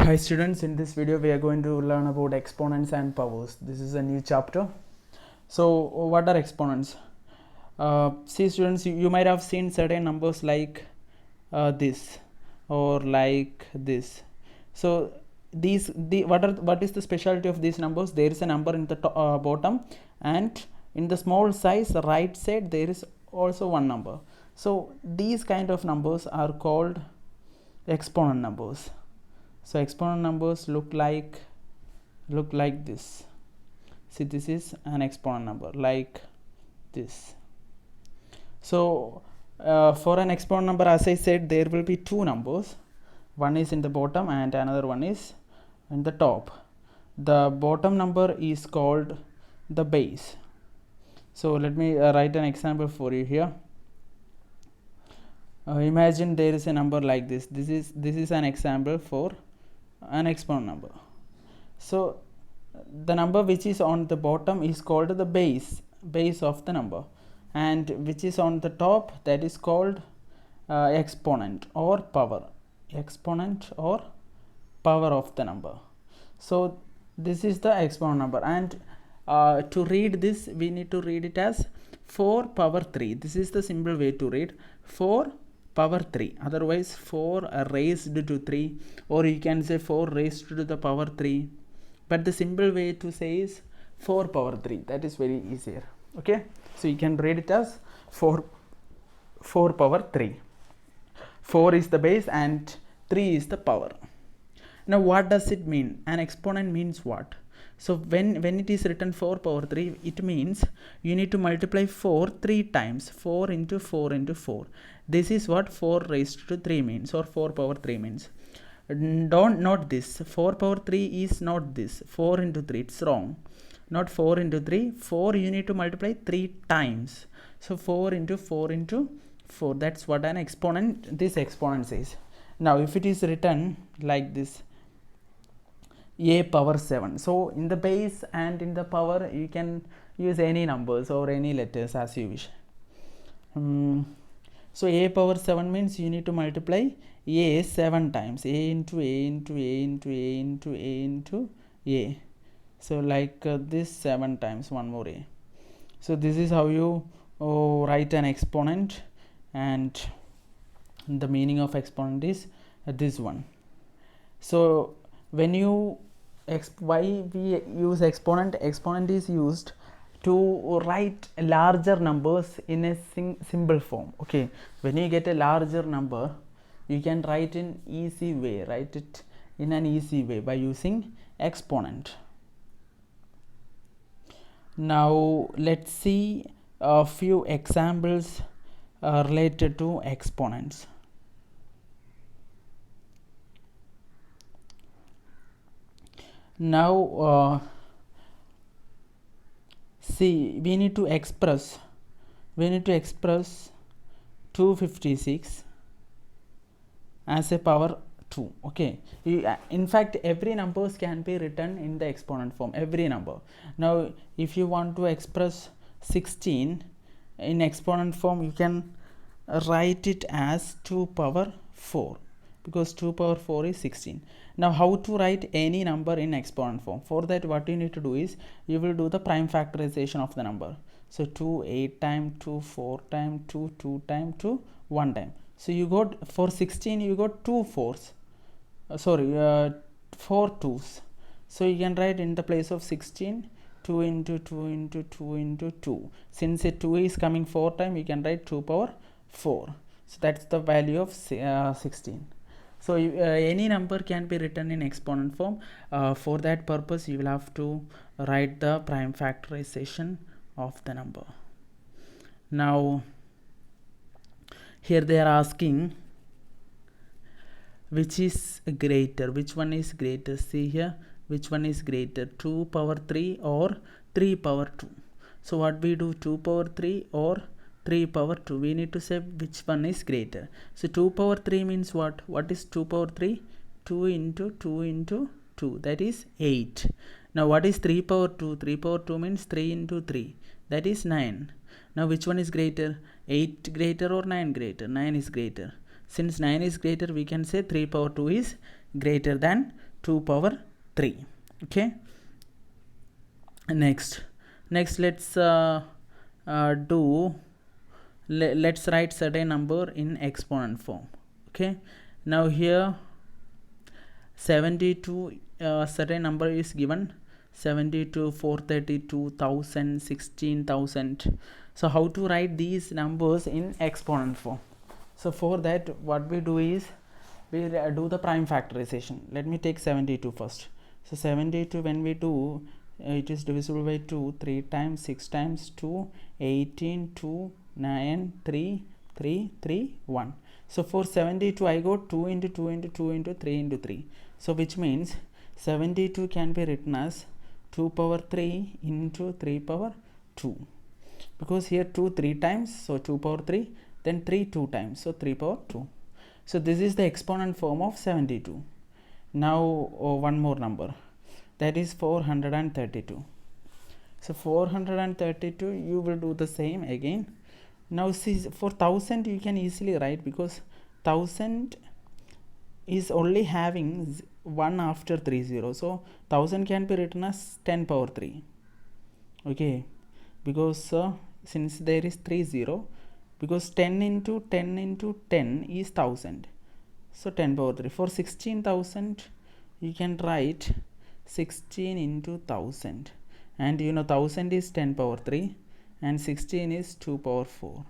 Hi students, in this video we are going to learn about exponents and powers. This is a new chapter. So what are exponents? See students, you might have seen certain numbers like this or like this. So what is the specialty of these numbers? There is a number in the bottom, and in the small size right side there is also one number. So these kind of numbers are called exponent numbers. So exponent numbers look like this. See, this is an exponent number like this. So for an exponent number, as I said, there will be two numbers. One is in the bottom and another one is in the top. The bottom number is called the base. So let me write an example for you here. Imagine there is a number like this. This is an example for an exponent number. So the number which is on the bottom is called the base of the number, and which is on the top, that is called exponent or power of the number. So this is the exponent number, and to read this we need to read it as 4 power 3. This is the simple way to read 4 power 3, otherwise 4 raised to 3, or you can say 4 raised to the power 3, but the simple way to say is 4 power 3. That is very easier. Okay, so you can read it as 4 power 3. 4 is the base and 3 is the power. Now what does it mean? An exponent means what? So when it is written 4 power 3, it means you need to multiply 4 3 times. 4 into 4 into 4. This is what 4 raised to 3 means, or 4 power 3 means. Don't note this. 4 power 3 is not this. 4 into 3, it's wrong. Not 4 into 3. 4 you need to multiply 3 times. So 4 into 4 into 4. That's what an exponent, this exponent says. Now if it is written like this, a power 7. So in the base and in the power you can use any numbers or any letters as you wish. So a power 7 means you need to multiply a 7 times. A into a into a into a into a into a. So like this 7 times, one more a. So this is how you write an exponent, and the meaning of exponent is this one. So when you why we use exponent is used to write larger numbers in a simple form. Okay, when you get a larger number, you can write in easy way, write it in an easy way by using exponent. Now let's see a few examples related to exponents. Now see, we need to express 256 as a power 2. Okay, in fact every numbers can be written in the exponent form, every number. Now if you want to express 16 in exponent form, you can write it as 2 power 4, because 2 power 4 is 16. Now how to write any number in exponent form? For that, what you need to do is you will do the prime factorization of the number. So 2 8 time, 2 4 time, 2 2 time, 2 1 time. So you got, for 16 you got 2 4s, 4 2s. So you can write in the place of 16 2 into 2 into 2 into 2. Since a 2 is coming 4 times, you can write 2 power 4. So that's the value of 16. So any number can be written in exponent form. For that purpose, you will have to write the prime factorization of the number. Now here they are asking which is greater, which one is greater. See here, which one is greater, 2 power 3 or 3 power 2. So what we do, 2 power 3 or 3 power 2, we need to say which one is greater. So 2 power 3 means what? What is 2 power 3? 2 into 2 into 2, that is 8. Now what is 3 power 2? 3 power 2 means 3 into 3, that is 9. Now which one is greater? 8 greater or 9 greater? 9 is greater. Since 9 is greater, we can say 3 power 2 is greater than 2 power 3. Okay, next let's let's write certain number in exponent form. Okay, now here 72 certain number is given, 72, 432, 1000, 16,000. So how to write these numbers in exponent form? So for that, what we do is we do the prime factorization. Let me take 72 first. So 72, when we do, it is divisible by 2 3 times, 6 times 2, 18, 2, 9, 3, 3, 3, 1. So for 72, I go 2 into 2 into 2 into 3 into 3. So which means 72 can be written as 2 power 3 into 3 power 2, because here 2 3 times, so 2 power 3, then 3 2 times, so 3 power 2. So this is the exponent form of 72. Now one more number, that is 432. So 432, you will do the same again. Now see, for 1000 you can easily write, because 1000 is only having 1 after 3 0. So 1000 can be written as 10 power 3. Okay, because since there is 3 0, because 10 into 10 into 10 is 1000, so 10 power 3. For 16,000 you can write 16 into 1000, and you know 1000 is 10 power 3 and 16 is 2 power 4.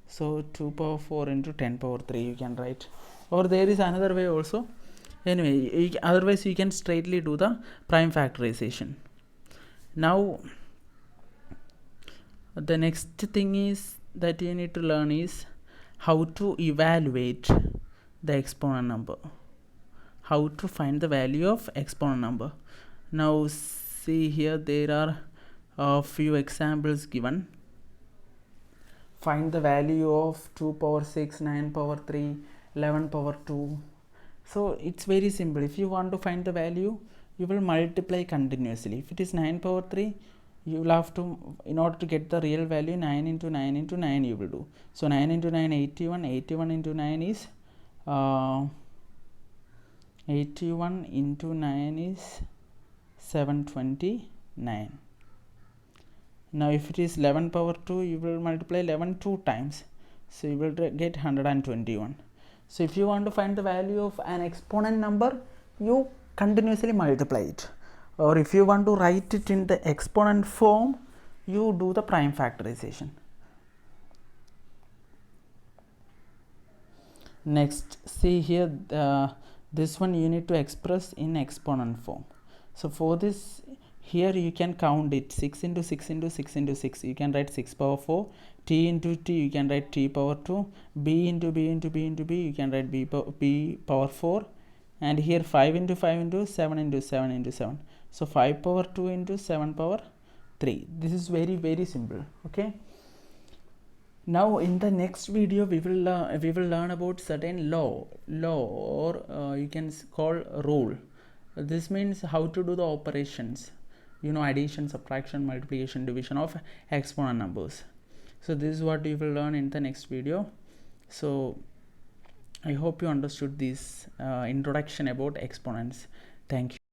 So 2 power 4 into 10 power 3 you can write, or there is another way also. Anyway, otherwise you can straightly do the prime factorization. Now the next thing is that you need to learn is how to evaluate the exponent number, how to find the value of exponent number. Now see, here there are a few examples given. Find the value of 2 power 6, 9 power 3, 11 power 2. So it's very simple. If you want to find the value, you will multiply continuously. If it is 9 power 3, you will have to, in order to get the real value, 9 into 9 into 9 you will do. So 9 into 9, 81, 81 into 9 is 81 into 9 is 729. Now if it is 11 power 2, you will multiply 11 2 times, so you will get 121. So if you want to find the value of an exponent number, you continuously multiply it, or if you want to write it in the exponent form, you do the prime factorization. Next, see here, this one you need to express in exponent form. So for this, here you can count it, 6 into 6 into 6 into 6, you can write 6 power 4, t into t you can write t power 2, b into b into b into b you can write b power 4, and here 5 into 5 into 7 into 7 into 7, so 5 power 2 into 7 power 3. This is very simple. Okay, now in the next video we will learn about certain law, or you can call rule. This means how to do the operations, you know, addition, subtraction, multiplication, division of exponent numbers. So this is what you will learn in the next video. So I hope you understood this introduction about exponents. Thank you.